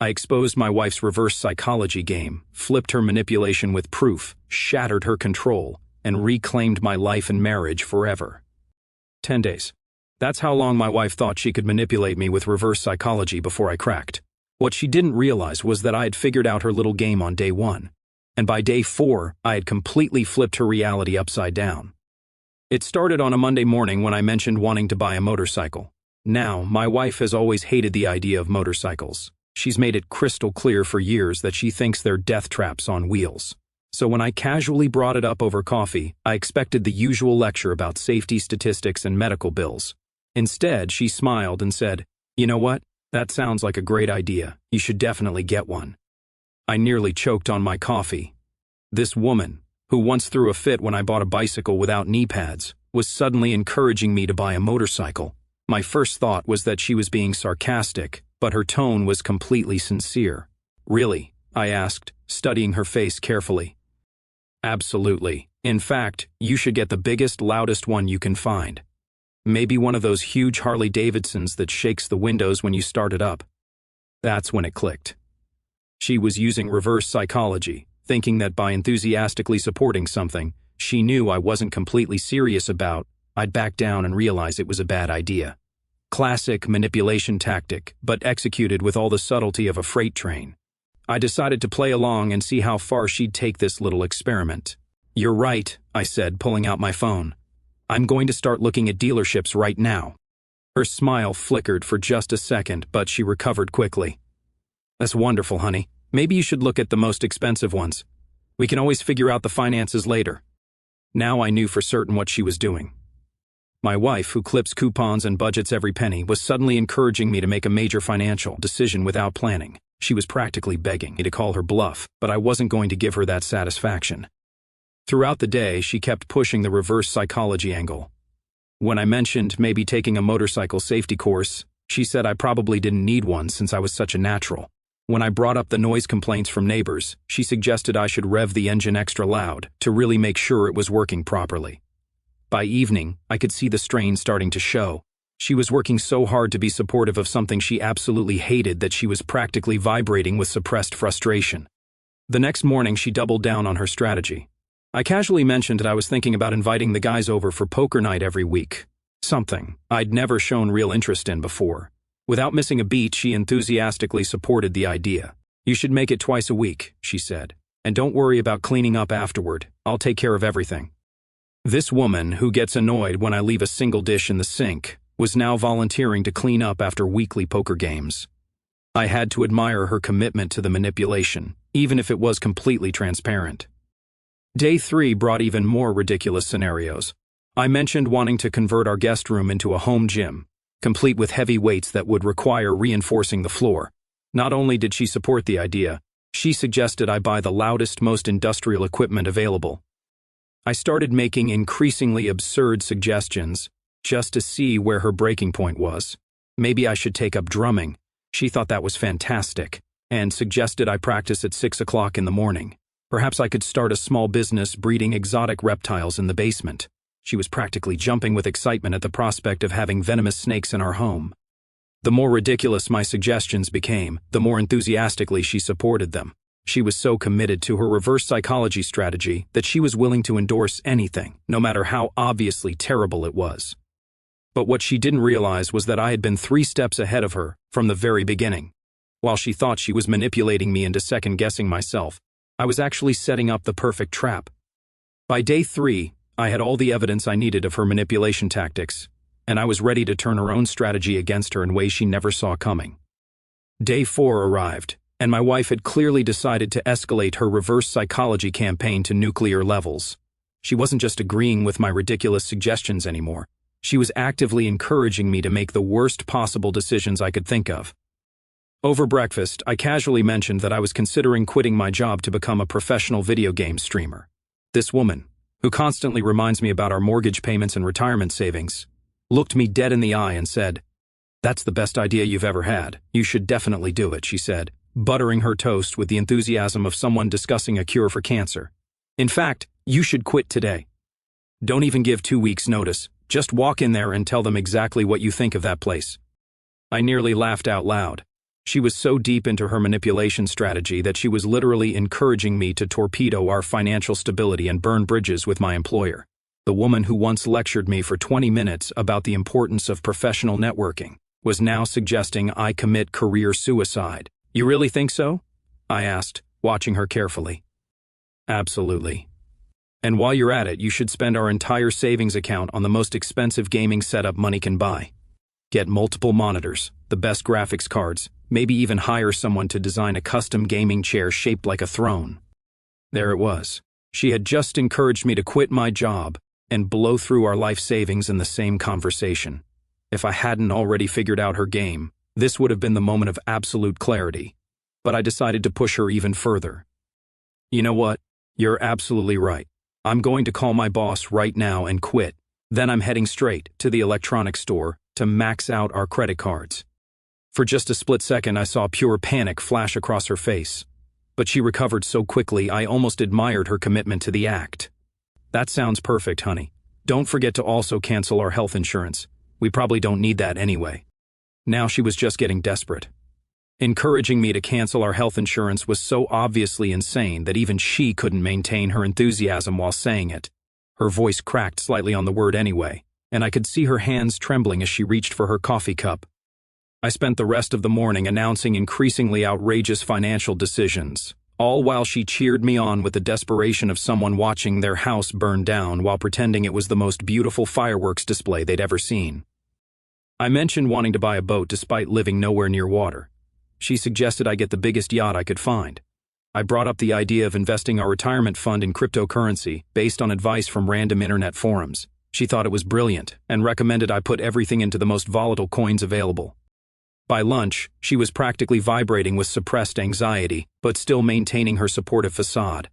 I exposed my wife's reverse psychology game, flipped her manipulation with proof, shattered her control, and reclaimed my life and marriage forever. 10 days. That's how long my wife thought she could manipulate me with reverse psychology before I cracked. What she didn't realize was that I had figured out her little game on day 1. And by day 4, I had completely flipped her reality upside down. It started on a Monday morning when I mentioned wanting to buy a motorcycle. Now, my wife has always hated the idea of motorcycles. She's made it crystal clear for years that she thinks they're death traps on wheels. So when I casually brought it up over coffee, I expected the usual lecture about safety statistics and medical bills. Instead, she smiled and said, "You know what? That sounds like a great idea. You should definitely get one." I nearly choked on my coffee. This woman, who once threw a fit when I bought a bicycle without knee pads, was suddenly encouraging me to buy a motorcycle. My first thought was that she was being sarcastic, but her tone was completely sincere. "Really?" I asked, studying her face carefully. "Absolutely. In fact, you should get the biggest, loudest one you can find. Maybe one of those huge Harley-Davidsons that shakes the windows when you start it up." That's when it clicked. She was using reverse psychology, thinking that by enthusiastically supporting something she knew I wasn't completely serious about, I'd back down and realize it was a bad idea. Classic manipulation tactic, but executed with all the subtlety of a freight train. I decided to play along and see how far she'd take this little experiment. "You're right," I said, pulling out my phone. "I'm going to start looking at dealerships right now." Her smile flickered for just a second, but she recovered quickly. "That's wonderful, honey. Maybe you should look at the most expensive ones. We can always figure out the finances later." Now I knew for certain what she was doing. My wife, who clips coupons and budgets every penny, was suddenly encouraging me to make a major financial decision without planning. She was practically begging me to call her bluff, but I wasn't going to give her that satisfaction. Throughout the day, she kept pushing the reverse psychology angle. When I mentioned maybe taking a motorcycle safety course, she said I probably didn't need one since I was such a natural. When I brought up the noise complaints from neighbors, she suggested I should rev the engine extra loud to really make sure it was working properly. By evening, I could see the strain starting to show. She was working so hard to be supportive of something she absolutely hated that she was practically vibrating with suppressed frustration. The next morning, she doubled down on her strategy. I casually mentioned that I was thinking about inviting the guys over for poker night every week, something I'd never shown real interest in before. Without missing a beat, she enthusiastically supported the idea. "You should make it twice a week," she said. "And don't worry about cleaning up afterward. I'll take care of everything." This woman, who gets annoyed when I leave a single dish in the sink, was now volunteering to clean up after weekly poker games. I had to admire her commitment to the manipulation, even if it was completely transparent. Day 3 brought even more ridiculous scenarios. I mentioned wanting to convert our guest room into a home gym, complete with heavy weights that would require reinforcing the floor. Not only did she support the idea, she suggested I buy the loudest, most industrial equipment available. I started making increasingly absurd suggestions, just to see where her breaking point was. Maybe I should take up drumming. She thought that was fantastic, and suggested I practice at 6 o'clock in the morning. Perhaps I could start a small business breeding exotic reptiles in the basement. She was practically jumping with excitement at the prospect of having venomous snakes in our home. The more ridiculous my suggestions became, the more enthusiastically she supported them. She was so committed to her reverse psychology strategy that she was willing to endorse anything, no matter how obviously terrible it was. But what she didn't realize was that I had been 3 steps ahead of her from the very beginning. While she thought she was manipulating me into second-guessing myself, I was actually setting up the perfect trap. By day 3, I had all the evidence I needed of her manipulation tactics, and I was ready to turn her own strategy against her in ways she never saw coming. Day 4 arrived, and my wife had clearly decided to escalate her reverse psychology campaign to nuclear levels. She wasn't just agreeing with my ridiculous suggestions anymore. She was actively encouraging me to make the worst possible decisions I could think of. Over breakfast, I casually mentioned that I was considering quitting my job to become a professional video game streamer. This woman, who constantly reminds me about our mortgage payments and retirement savings, looked me dead in the eye and said, "That's the best idea you've ever had. You should definitely do it," she said, buttering her toast with the enthusiasm of someone discussing a cure for cancer. "In fact, you should quit today. Don't even give 2 weeks' notice. Just walk in there and tell them exactly what you think of that place." I nearly laughed out loud. She was so deep into her manipulation strategy that she was literally encouraging me to torpedo our financial stability and burn bridges with my employer. The woman who once lectured me for 20 minutes about the importance of professional networking was now suggesting I commit career suicide. You really think so? I asked, watching her carefully. Absolutely. And while you're at it, you should spend our entire savings account on the most expensive gaming setup money can buy. Get multiple monitors, the best graphics cards, maybe even hire someone to design a custom gaming chair shaped like a throne. There it was. She had just encouraged me to quit my job and blow through our life savings in the same conversation. If I hadn't already figured out her game, this would have been the moment of absolute clarity. But I decided to push her even further. You know what? You're absolutely right. I'm going to call my boss right now and quit. Then I'm heading straight to the electronics store to max out our credit cards. For just a split second, I saw pure panic flash across her face. But she recovered so quickly, I almost admired her commitment to the act. That sounds perfect, honey. Don't forget to also cancel our health insurance. We probably don't need that anyway. Now she was just getting desperate. Encouraging me to cancel our health insurance was so obviously insane that even she couldn't maintain her enthusiasm while saying it. Her voice cracked slightly on the word anyway, and I could see her hands trembling as she reached for her coffee cup. I spent the rest of the morning announcing increasingly outrageous financial decisions, all while she cheered me on with the desperation of someone watching their house burn down while pretending it was the most beautiful fireworks display they'd ever seen. I mentioned wanting to buy a boat despite living nowhere near water. She suggested I get the biggest yacht I could find. I brought up the idea of investing our retirement fund in cryptocurrency based on advice from random internet forums. She thought it was brilliant and recommended I put everything into the most volatile coins available. By lunch, she was practically vibrating with suppressed anxiety, but still maintaining her supportive facade.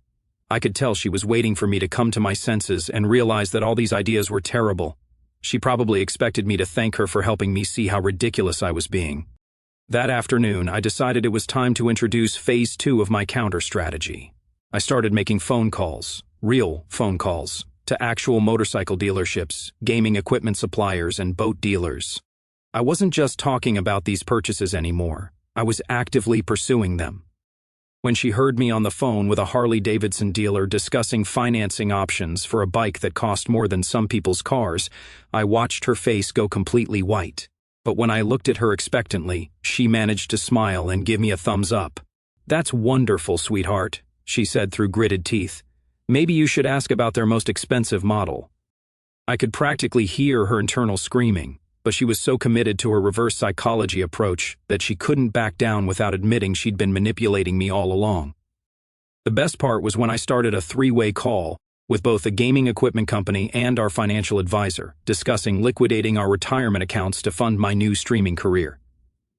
I could tell she was waiting for me to come to my senses and realize that all these ideas were terrible. She probably expected me to thank her for helping me see how ridiculous I was being. That afternoon, I decided it was time to introduce phase 2 of my counter strategy. I started making phone calls, real phone calls, to actual motorcycle dealerships, gaming equipment suppliers, and boat dealers. I wasn't just talking about these purchases anymore. I was actively pursuing them. When she heard me on the phone with a Harley-Davidson dealer discussing financing options for a bike that cost more than some people's cars, I watched her face go completely white. But when I looked at her expectantly, she managed to smile and give me a thumbs up. "That's wonderful, sweetheart," she said through gritted teeth. "Maybe you should ask about their most expensive model." I could practically hear her internal screaming, but she was so committed to her reverse psychology approach that she couldn't back down without admitting she'd been manipulating me all along. The best part was when I started a 3-way call with both the gaming equipment company and our financial advisor, discussing liquidating our retirement accounts to fund my new streaming career.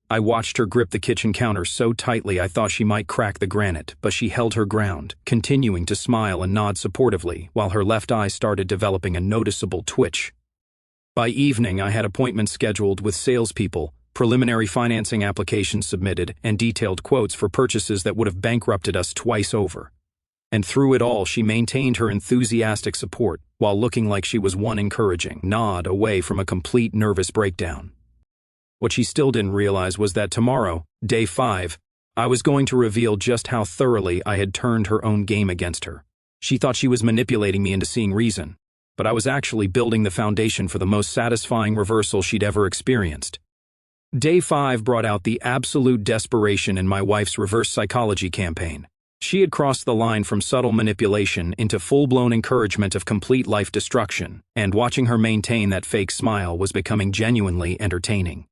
I watched her grip the kitchen counter so tightly I thought she might crack the granite, but she held her ground, continuing to smile and nod supportively while her left eye started developing a noticeable twitch. By evening, I had appointments scheduled with salespeople, preliminary financing applications submitted, and detailed quotes for purchases that would have bankrupted us twice over. And through it all, she maintained her enthusiastic support while looking like she was one encouraging nod away from a complete nervous breakdown. What she still didn't realize was that tomorrow, day 5, I was going to reveal just how thoroughly I had turned her own game against her. She thought she was manipulating me into seeing reason, but I was actually building the foundation for the most satisfying reversal she'd ever experienced. Day 5 brought out the absolute desperation in my wife's reverse psychology campaign. She had crossed the line from subtle manipulation into full-blown encouragement of complete life destruction, and watching her maintain that fake smile was becoming genuinely entertaining.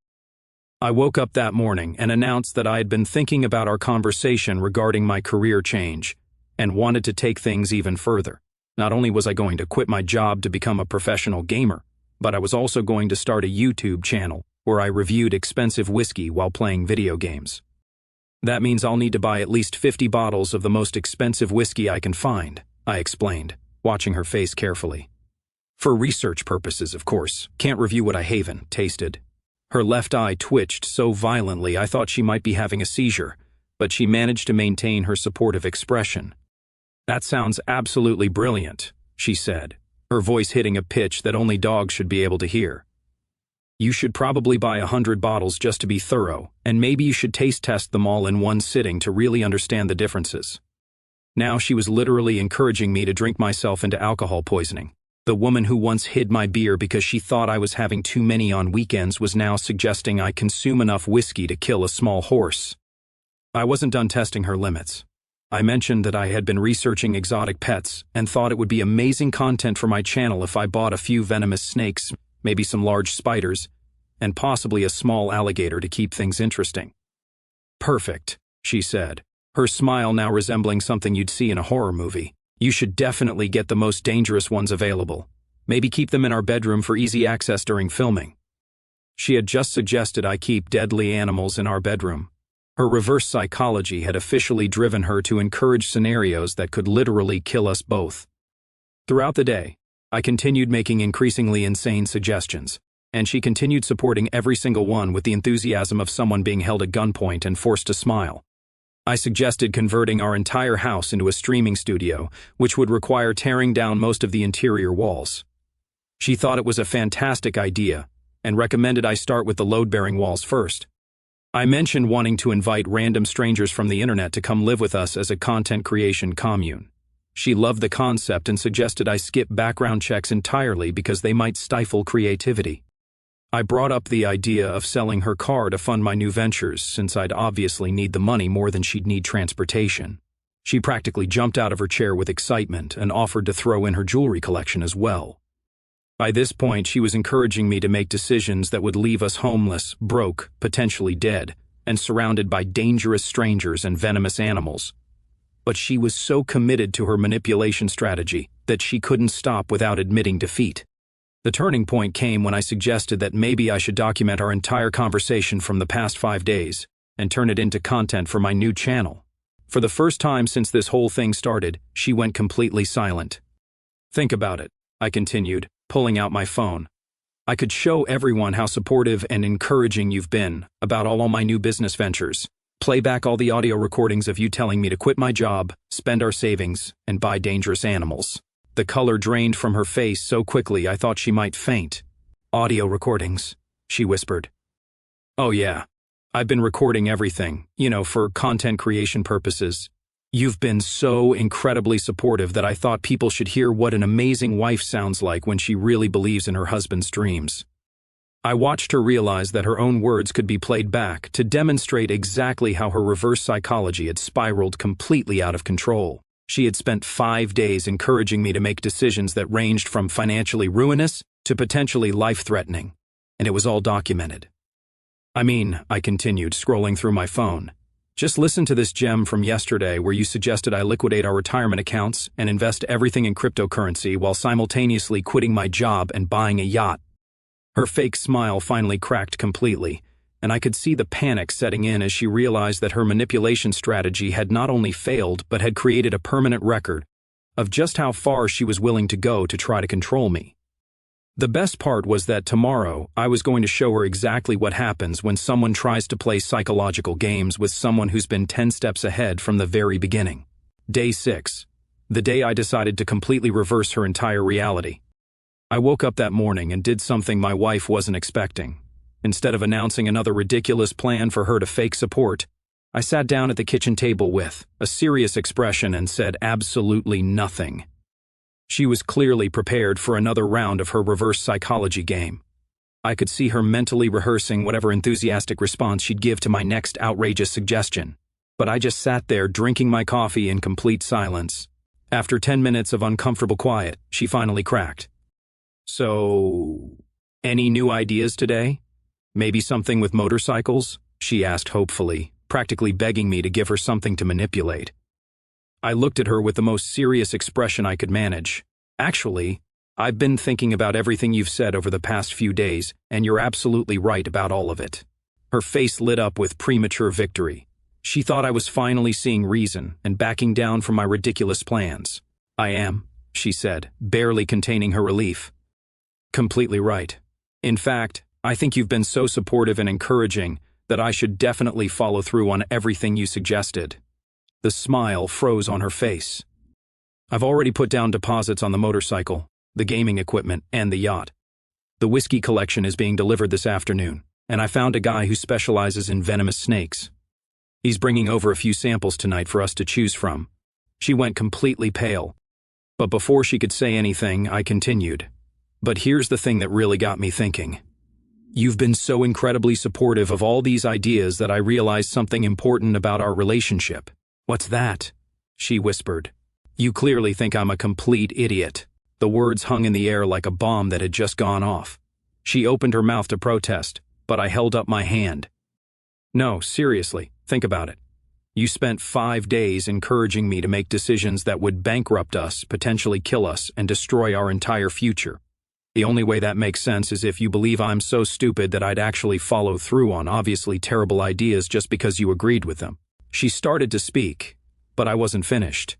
I woke up that morning and announced that I had been thinking about our conversation regarding my career change and wanted to take things even further. Not only was I going to quit my job to become a professional gamer, but I was also going to start a YouTube channel where I reviewed expensive whiskey while playing video games. That means I'll need to buy at least 50 bottles of the most expensive whiskey I can find, I explained, watching her face carefully. For research purposes, of course. Can't review what I haven't tasted. Her left eye twitched so violently I thought she might be having a seizure, but she managed to maintain her supportive expression. "That sounds absolutely brilliant," she said, her voice hitting a pitch that only dogs should be able to hear. You should probably buy 100 bottles just to be thorough, and maybe you should taste test them all in one sitting to really understand the differences. Now she was literally encouraging me to drink myself into alcohol poisoning. The woman who once hid my beer because she thought I was having too many on weekends was now suggesting I consume enough whiskey to kill a small horse. I wasn't done testing her limits. I mentioned that I had been researching exotic pets and thought it would be amazing content for my channel if I bought a few venomous snakes, maybe some large spiders, and possibly a small alligator to keep things interesting. Perfect, she said, her smile now resembling something you'd see in a horror movie. You should definitely get the most dangerous ones available. Maybe keep them in our bedroom for easy access during filming. She had just suggested I keep deadly animals in our bedroom. Her reverse psychology had officially driven her to encourage scenarios that could literally kill us both. Throughout the day, I continued making increasingly insane suggestions, and she continued supporting every single one with the enthusiasm of someone being held at gunpoint and forced to smile. I suggested converting our entire house into a streaming studio, which would require tearing down most of the interior walls. She thought it was a fantastic idea, and recommended I start with the load-bearing walls first. I mentioned wanting to invite random strangers from the internet to come live with us as a content creation commune. She loved the concept and suggested I skip background checks entirely because they might stifle creativity. I brought up the idea of selling her car to fund my new ventures, since I'd obviously need the money more than she'd need transportation. She practically jumped out of her chair with excitement and offered to throw in her jewelry collection as well. By this point, she was encouraging me to make decisions that would leave us homeless, broke, potentially dead, and surrounded by dangerous strangers and venomous animals. But she was so committed to her manipulation strategy that she couldn't stop without admitting defeat. The turning point came when I suggested that maybe I should document our entire conversation from the past 5 days and turn it into content for my new channel. For the first time since this whole thing started, she went completely silent. Think about it, I continued, pulling out my phone. I could show everyone how supportive and encouraging you've been about all my new business ventures. Play back all the audio recordings of you telling me to quit my job, spend our savings, and buy dangerous animals. The color drained from her face so quickly I thought she might faint. Audio recordings, she whispered. Oh yeah, I've been recording everything, for content creation purposes. You've been so incredibly supportive that I thought people should hear what an amazing wife sounds like when she really believes in her husband's dreams. I watched her realize that her own words could be played back to demonstrate exactly how her reverse psychology had spiraled completely out of control. She had spent 5 days encouraging me to make decisions that ranged from financially ruinous to potentially life-threatening, and it was all documented. I continued, scrolling through my phone. Just listen to this gem from yesterday where you suggested I liquidate our retirement accounts and invest everything in cryptocurrency while simultaneously quitting my job and buying a yacht. Her fake smile finally cracked completely, and I could see the panic setting in as she realized that her manipulation strategy had not only failed but had created a permanent record of just how far she was willing to go to try to control me. The best part was that tomorrow I was going to show her exactly what happens when someone tries to play psychological games with someone who's been 10 steps ahead from the very beginning. Day 6. The day I decided to completely reverse her entire reality. I woke up that morning and did something my wife wasn't expecting. Instead of announcing another ridiculous plan for her to fake support, I sat down at the kitchen table with a serious expression and said absolutely nothing. She was clearly prepared for another round of her reverse psychology game. I could see her mentally rehearsing whatever enthusiastic response she'd give to my next outrageous suggestion. But I just sat there drinking my coffee in complete silence. After 10 minutes of uncomfortable quiet, she finally cracked. So, any new ideas today? Maybe something with motorcycles? She asked hopefully, practically begging me to give her something to manipulate. I looked at her with the most serious expression I could manage. Actually, I've been thinking about everything you've said over the past few days, and you're absolutely right about all of it. Her face lit up with premature victory. She thought I was finally seeing reason and backing down from my ridiculous plans. I am, she said, barely containing her relief. Completely right. In fact, I think you've been so supportive and encouraging that I should definitely follow through on everything you suggested. The smile froze on her face. I've already put down deposits on the motorcycle, the gaming equipment, and the yacht. The whiskey collection is being delivered this afternoon, and I found a guy who specializes in venomous snakes. He's bringing over a few samples tonight for us to choose from. She went completely pale. But before she could say anything, I continued. But here's the thing that really got me thinking. You've been so incredibly supportive of all these ideas that I realized something important about our relationship. What's that? She whispered. You clearly think I'm a complete idiot. The words hung in the air like a bomb that had just gone off. She opened her mouth to protest, but I held up my hand. No, seriously, think about it. You spent 5 days encouraging me to make decisions that would bankrupt us, potentially kill us, and destroy our entire future. The only way that makes sense is if you believe I'm so stupid that I'd actually follow through on obviously terrible ideas just because you agreed with them. She started to speak, but I wasn't finished.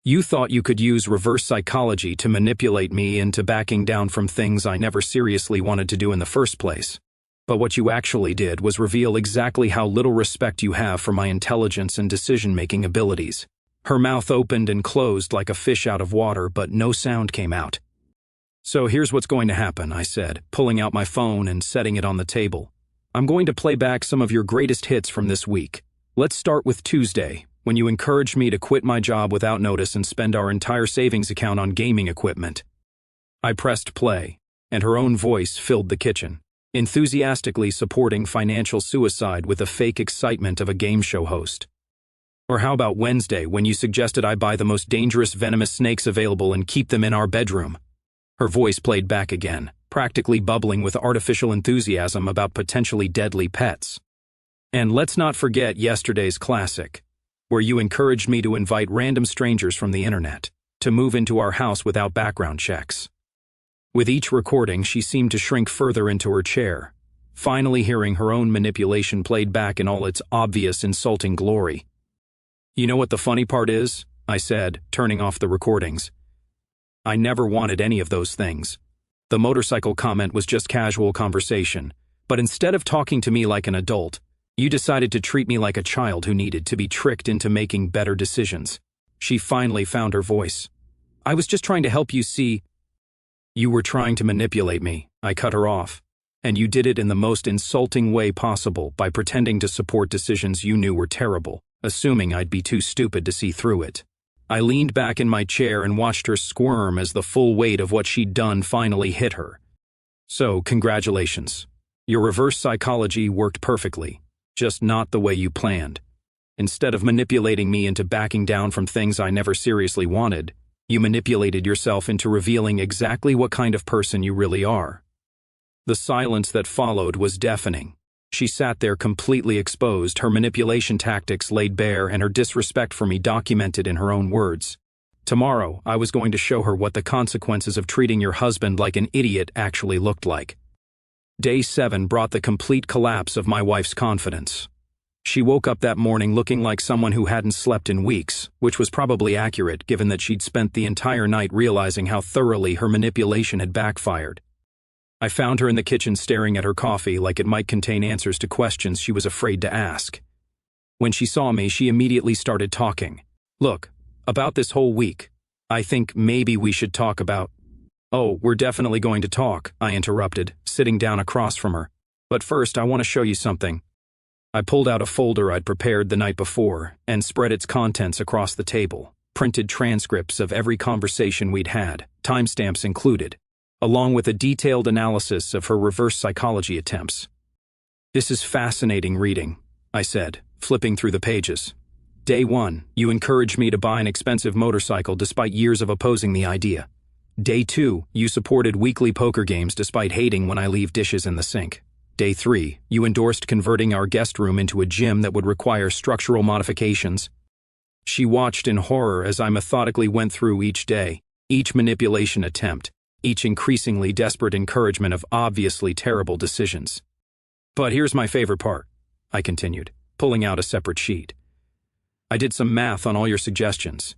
You thought you could use reverse psychology to manipulate me into backing down from things I never seriously wanted to do in the first place. But what you actually did was reveal exactly how little respect you have for my intelligence and decision-making abilities. Her mouth opened and closed like a fish out of water, but no sound came out. So here's what's going to happen, I said, pulling out my phone and setting it on the table. I'm going to play back some of your greatest hits from this week. Let's start with Tuesday, when you encouraged me to quit my job without notice and spend our entire savings account on gaming equipment. I pressed play, and her own voice filled the kitchen, enthusiastically supporting financial suicide with the fake excitement of a game show host. Or how about Wednesday, when you suggested I buy the most dangerous venomous snakes available and keep them in our bedroom? Her voice played back again, practically bubbling with artificial enthusiasm about potentially deadly pets. And let's not forget yesterday's classic, where you encouraged me to invite random strangers from the internet to move into our house without background checks. With each recording, she seemed to shrink further into her chair, finally hearing her own manipulation played back in all its obvious insulting glory. You know what the funny part is? I said, turning off the recordings. I never wanted any of those things. The motorcycle comment was just casual conversation, but instead of talking to me like an adult, you decided to treat me like a child who needed to be tricked into making better decisions. She finally found her voice. I was just trying to help you see. You were trying to manipulate me, I cut her off, and you did it in the most insulting way possible by pretending to support decisions you knew were terrible, assuming I'd be too stupid to see through it. I leaned back in my chair and watched her squirm as the full weight of what she'd done finally hit her. So, congratulations. Your reverse psychology worked perfectly, just not the way you planned. Instead of manipulating me into backing down from things I never seriously wanted, you manipulated yourself into revealing exactly what kind of person you really are. The silence that followed was deafening. She sat there completely exposed, her manipulation tactics laid bare and her disrespect for me documented in her own words. Tomorrow, I was going to show her what the consequences of treating your husband like an idiot actually looked like. Day 7 brought the complete collapse of my wife's confidence. She woke up that morning looking like someone who hadn't slept in weeks, which was probably accurate given that she'd spent the entire night realizing how thoroughly her manipulation had backfired. I found her in the kitchen staring at her coffee like it might contain answers to questions she was afraid to ask. When she saw me, she immediately started talking. Look, about this whole week, I think maybe we should talk about. Oh, we're definitely going to talk, I interrupted, sitting down across from her. But first, I want to show you something. I pulled out a folder I'd prepared the night before and spread its contents across the table, printed transcripts of every conversation we'd had, timestamps included, along with a detailed analysis of her reverse psychology attempts. This is fascinating reading, I said, flipping through the pages. Day 1, you encouraged me to buy an expensive motorcycle despite years of opposing the idea. Day 2, you supported weekly poker games despite hating when I leave dishes in the sink. Day 3, you endorsed converting our guest room into a gym that would require structural modifications. She watched in horror as I methodically went through each day, each manipulation attempt, each increasingly desperate encouragement of obviously terrible decisions. But here's my favorite part, I continued, pulling out a separate sheet. I did some math on all your suggestions.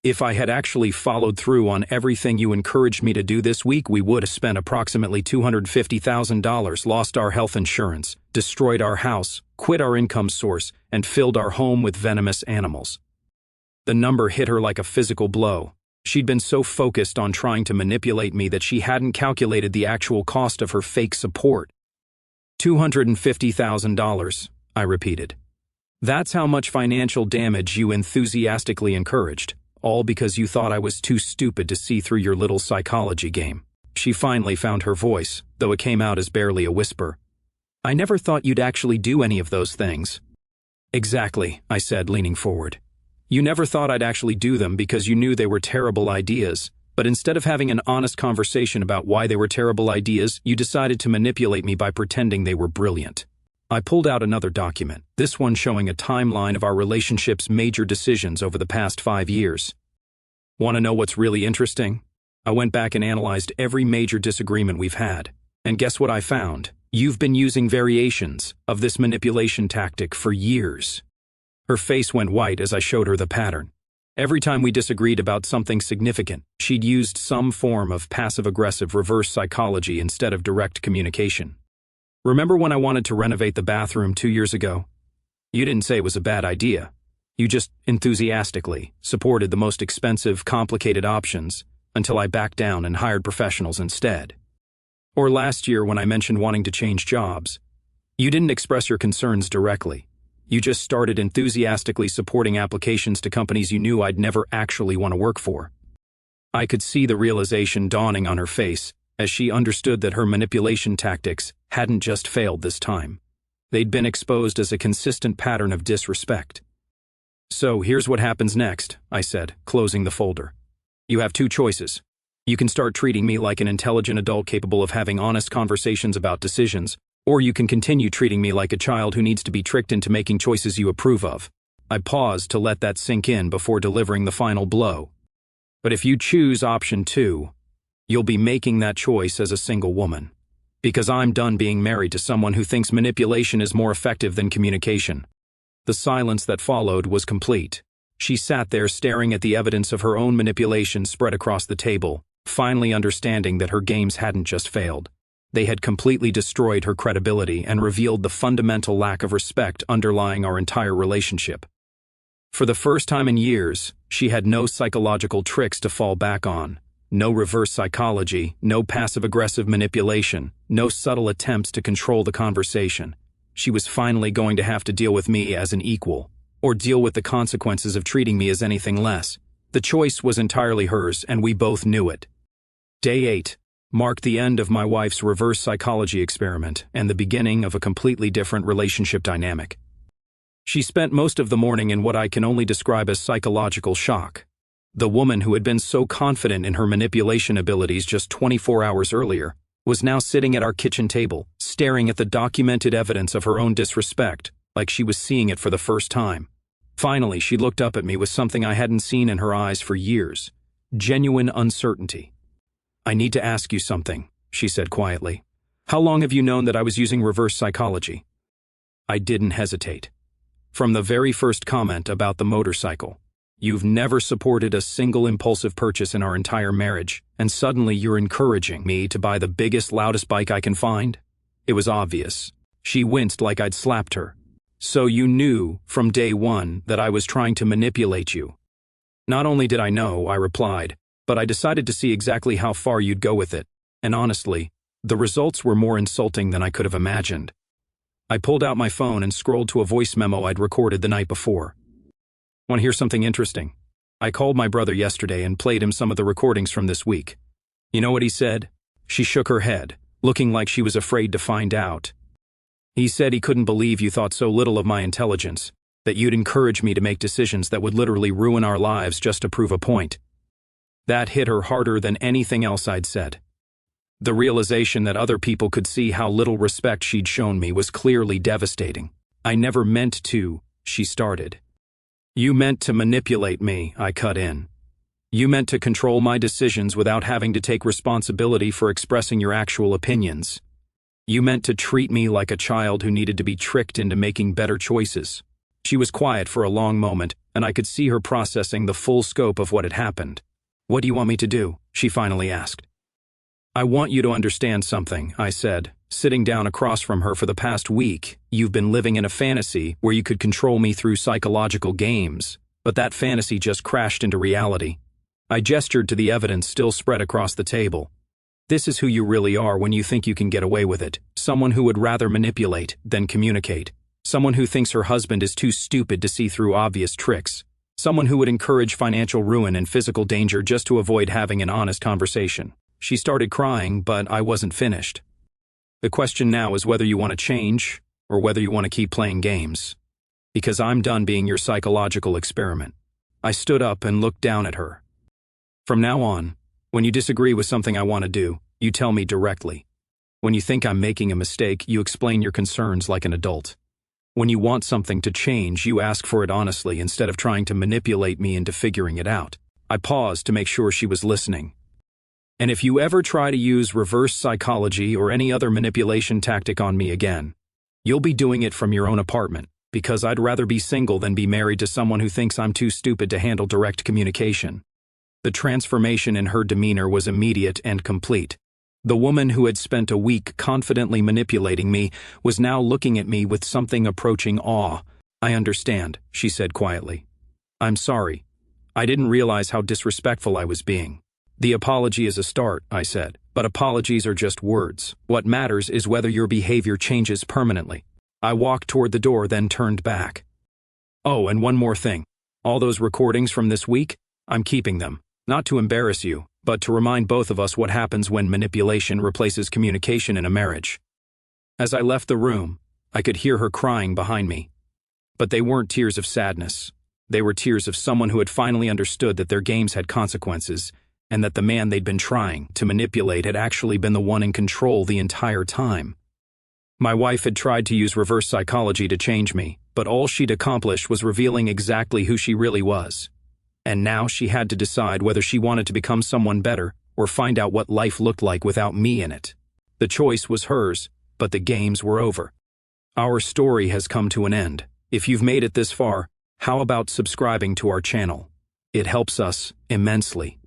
If I had actually followed through on everything you encouraged me to do this week, we would have spent approximately $250,000, lost our health insurance, destroyed our house, quit our income source, and filled our home with venomous animals. The number hit her like a physical blow. She'd been so focused on trying to manipulate me that she hadn't calculated the actual cost of her fake support. $250,000, I repeated. That's how much financial damage you enthusiastically encouraged, all because you thought I was too stupid to see through your little psychology game. She finally found her voice, though it came out as barely a whisper. I never thought you'd actually do any of those things. Exactly, I said, leaning forward. You never thought I'd actually do them because you knew they were terrible ideas, but instead of having an honest conversation about why they were terrible ideas, you decided to manipulate me by pretending they were brilliant. I pulled out another document, this one showing a timeline of our relationship's major decisions over the past 5 years. Want to know what's really interesting? I went back and analyzed every major disagreement we've had, and guess what I found? You've been using variations of this manipulation tactic for years. Her face went white as I showed her the pattern. Every time we disagreed about something significant, she'd used some form of passive-aggressive reverse psychology instead of direct communication. Remember when I wanted to renovate the bathroom 2 years ago? You didn't say it was a bad idea. You just enthusiastically supported the most expensive, complicated options until I backed down and hired professionals instead. Or last year when I mentioned wanting to change jobs, you didn't express your concerns directly. You just started enthusiastically supporting applications to companies you knew I'd never actually want to work for. I could see the realization dawning on her face as she understood that her manipulation tactics hadn't just failed this time. They'd been exposed as a consistent pattern of disrespect. So here's what happens next, I said, closing the folder. You have 2 choices. You can start treating me like an intelligent adult capable of having honest conversations about decisions, or you can continue treating me like a child who needs to be tricked into making choices you approve of. I paused to let that sink in before delivering the final blow. But if you choose option 2, you'll be making that choice as a single woman. Because I'm done being married to someone who thinks manipulation is more effective than communication. The silence that followed was complete. She sat there staring at the evidence of her own manipulation spread across the table, finally understanding that her games hadn't just failed. They had completely destroyed her credibility and revealed the fundamental lack of respect underlying our entire relationship. For the first time in years, she had no psychological tricks to fall back on, no reverse psychology, no passive-aggressive manipulation, no subtle attempts to control the conversation. She was finally going to have to deal with me as an equal, or deal with the consequences of treating me as anything less. The choice was entirely hers, and we both knew it. Day 8 marked the end of my wife's reverse psychology experiment and the beginning of a completely different relationship dynamic. She spent most of the morning in what I can only describe as psychological shock. The woman who had been so confident in her manipulation abilities just 24 hours earlier was now sitting at our kitchen table, staring at the documented evidence of her own disrespect, like she was seeing it for the first time. Finally, she looked up at me with something I hadn't seen in her eyes for years: genuine uncertainty. I need to ask you something, she said quietly. How long have you known that I was using reverse psychology? I didn't hesitate. From the very first comment about the motorcycle. You've never supported a single impulsive purchase in our entire marriage, and suddenly you're encouraging me to buy the biggest, loudest bike I can find? It was obvious. She winced like I'd slapped her. So you knew from day one that I was trying to manipulate you. Not only did I know, I replied, but I decided to see exactly how far you'd go with it, and honestly, the results were more insulting than I could have imagined. I pulled out my phone and scrolled to a voice memo I'd recorded the night before. Want to hear something interesting? I called my brother yesterday and played him some of the recordings from this week. You know what he said? She shook her head, looking like she was afraid to find out. He said he couldn't believe you thought so little of my intelligence, that you'd encourage me to make decisions that would literally ruin our lives just to prove a point. That hit her harder than anything else I'd said. The realization that other people could see how little respect she'd shown me was clearly devastating. I never meant to, she started. You meant to manipulate me, I cut in. You meant to control my decisions without having to take responsibility for expressing your actual opinions. You meant to treat me like a child who needed to be tricked into making better choices. She was quiet for a long moment, and I could see her processing the full scope of what had happened. What do you want me to do? She finally asked. I want you to understand something, I said, sitting down across from her. For the past week, you've been living in a fantasy where you could control me through psychological games, but that fantasy just crashed into reality. I gestured to the evidence still spread across the table. This is who you really are when you think you can get away with it. Someone who would rather manipulate than communicate. Someone who thinks her husband is too stupid to see through obvious tricks. Someone who would encourage financial ruin and physical danger just to avoid having an honest conversation. She started crying, but I wasn't finished. The question now is whether you want to change or whether you want to keep playing games. Because I'm done being your psychological experiment. I stood up and looked down at her. From now on, when you disagree with something I want to do, you tell me directly. When you think I'm making a mistake, you explain your concerns like an adult. When you want something to change, you ask for it honestly instead of trying to manipulate me into figuring it out. I paused to make sure she was listening. And if you ever try to use reverse psychology or any other manipulation tactic on me again, you'll be doing it from your own apartment, because I'd rather be single than be married to someone who thinks I'm too stupid to handle direct communication. The transformation in her demeanor was immediate and complete. The woman who had spent a week confidently manipulating me was now looking at me with something approaching awe. "I understand," she said quietly. "I'm sorry. I didn't realize how disrespectful I was being." "The apology is a start," I said, "but apologies are just words. What matters is whether your behavior changes permanently." I walked toward the door, then turned back. "Oh, and one more thing. All those recordings from this week, I'm keeping them. Not to embarrass you, but to remind both of us what happens when manipulation replaces communication in a marriage." As I left the room, I could hear her crying behind me. But they weren't tears of sadness. They were tears of someone who had finally understood that their games had consequences, and that the man they'd been trying to manipulate had actually been the one in control the entire time. My wife had tried to use reverse psychology to change me, but all she'd accomplished was revealing exactly who she really was. And now she had to decide whether she wanted to become someone better or find out what life looked like without me in it. The choice was hers, but the games were over. Our story has come to an end. If you've made it this far, how about subscribing to our channel? It helps us immensely.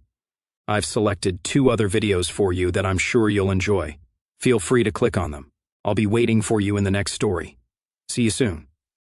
I've selected 2 other videos for you that I'm sure you'll enjoy. Feel free to click on them. I'll be waiting for you in the next story. See you soon.